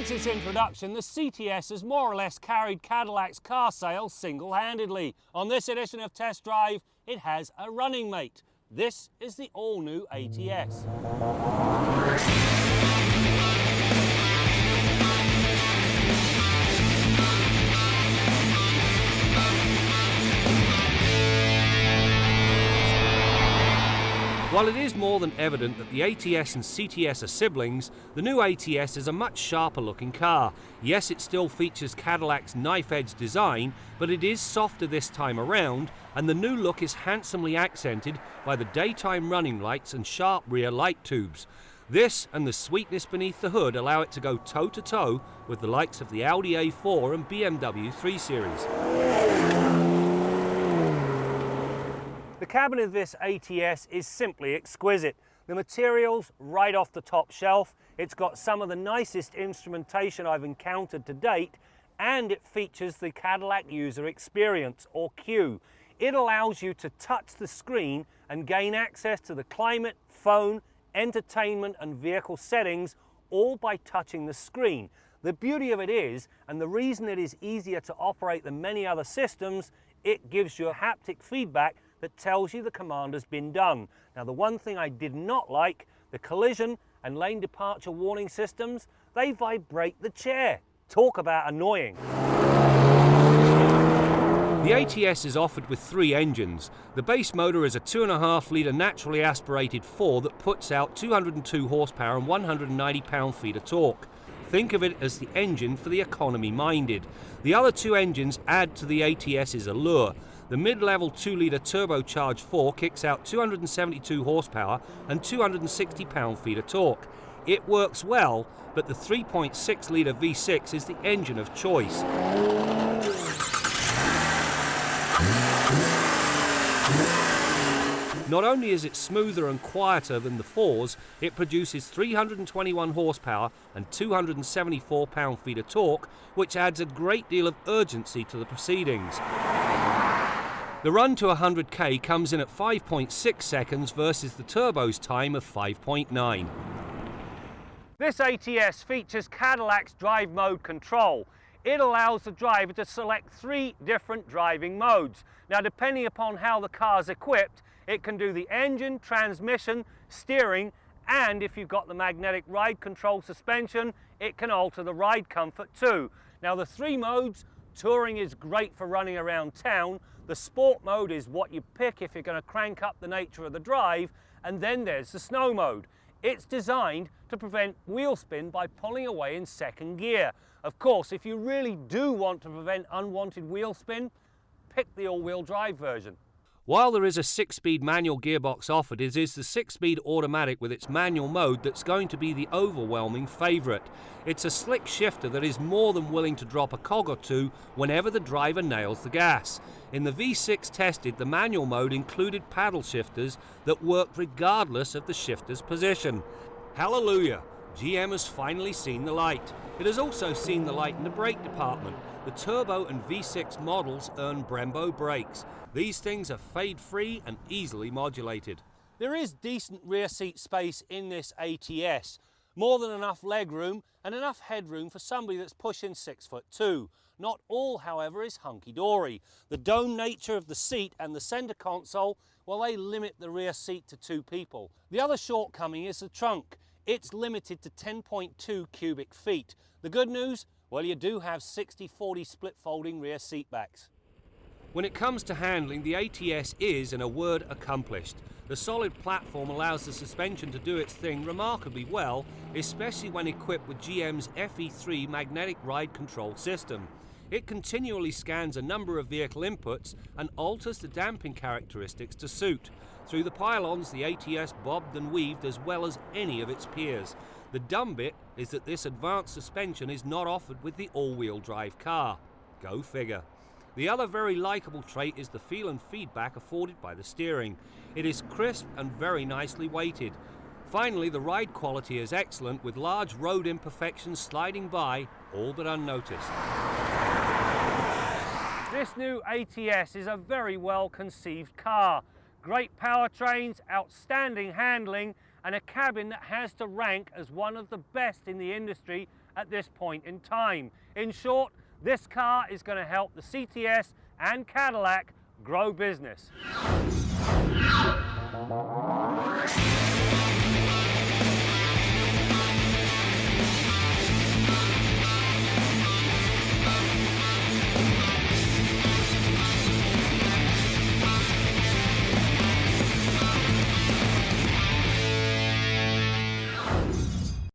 Since its introduction, the CTS has more or less carried Cadillac's car sales single-handedly. On this edition of Test Drive, it has a running mate. This is the all-new ATS. While it is more than evident that the ATS and CTS are siblings, the new ATS is a much sharper looking car. Yes, it still features Cadillac's knife-edge design, but it is softer this time around, and the new look is handsomely accented by the daytime running lights and sharp rear light tubes. This and the sweetness beneath the hood allow it to go toe-to-toe with the likes of the Audi A4 and BMW 3 Series. The cabin of this ATS is simply exquisite. The material's right off the top shelf, it's got some of the nicest instrumentation I've encountered to date, and it features the Cadillac User Experience, or Q. It allows you to touch the screen and gain access to the climate, phone, entertainment and vehicle settings, all by touching the screen. The beauty of it is, and the reason it is easier to operate than many other systems, it gives you a haptic feedback that tells you the command has been done. Now, the one thing I did not like, the collision and lane departure warning systems, they vibrate the chair. Talk about annoying. The ATS is offered with 3 engines. The base motor is a 2.5 litre naturally aspirated 4 that puts out 202 horsepower and 190 pound-feet of torque. Think of it as the engine for the economy-minded. The other 2 engines add to the ATS's allure. The mid-level 2-litre turbocharged 4 kicks out 272 horsepower and 260 pound-feet of torque. It works well, but the 3.6-litre V6 is the engine of choice. Not only is it smoother and quieter than the 4s, it produces 321 horsepower and 274 pound-feet of torque, which adds a great deal of urgency to the proceedings. The run to 100k comes in at 5.6 seconds versus the turbo's time of 5.9. This ATS features Cadillac's drive mode control. It allows the driver to select 3 different driving modes. Now, depending upon how the car's equipped, it can do the engine, transmission, steering, and if you've got the magnetic ride control suspension, it can alter the ride comfort too. Now, the 3 modes, touring is great for running around town. The sport mode is what you pick if you're going to crank up the nature of the drive, and then there's the snow mode. It's designed to prevent wheel spin by pulling away in 2nd gear. Of course, if you really do want to prevent unwanted wheel spin, pick the all-wheel drive version. While there is a 6-speed manual gearbox offered, it is the 6-speed automatic with its manual mode that's going to be the overwhelming favourite. It's a slick shifter that is more than willing to drop a cog or 2 whenever the driver nails the gas. In the V6 tested, the manual mode included paddle shifters that worked regardless of the shifter's position. Hallelujah! GM has finally seen the light. It has also seen the light in the brake department. The turbo and V6 models earn Brembo brakes. These things are fade-free and easily modulated. There is decent rear seat space in this ATS. More than enough leg room and enough headroom for somebody that's pushing 6'2". Not all, however, is hunky-dory. The dome nature of the seat and the centre console, well, they limit the rear seat to 2 people. The other shortcoming is the trunk. It's limited to 10.2 cubic feet. The good news? Well, you do have 60-40 split folding rear seat backs. When it comes to handling, the ATS is, in a word, accomplished. The solid platform allows the suspension to do its thing remarkably well, especially when equipped with GM's FE3 magnetic ride control system. It continually scans a number of vehicle inputs and alters the damping characteristics to suit. Through the pylons, the ATS bobbed and weaved as well as any of its peers. The dumb bit is that this advanced suspension is not offered with the all-wheel drive car. Go figure. The other very likeable trait is the feel and feedback afforded by the steering. It is crisp and very nicely weighted. Finally, the ride quality is excellent, with large road imperfections sliding by, all but unnoticed. This new ATS is a very well conceived car. Great powertrains, outstanding handling, and a cabin that has to rank as one of the best in the industry at this point in time. In short, this car is going to help the CTS and Cadillac grow business.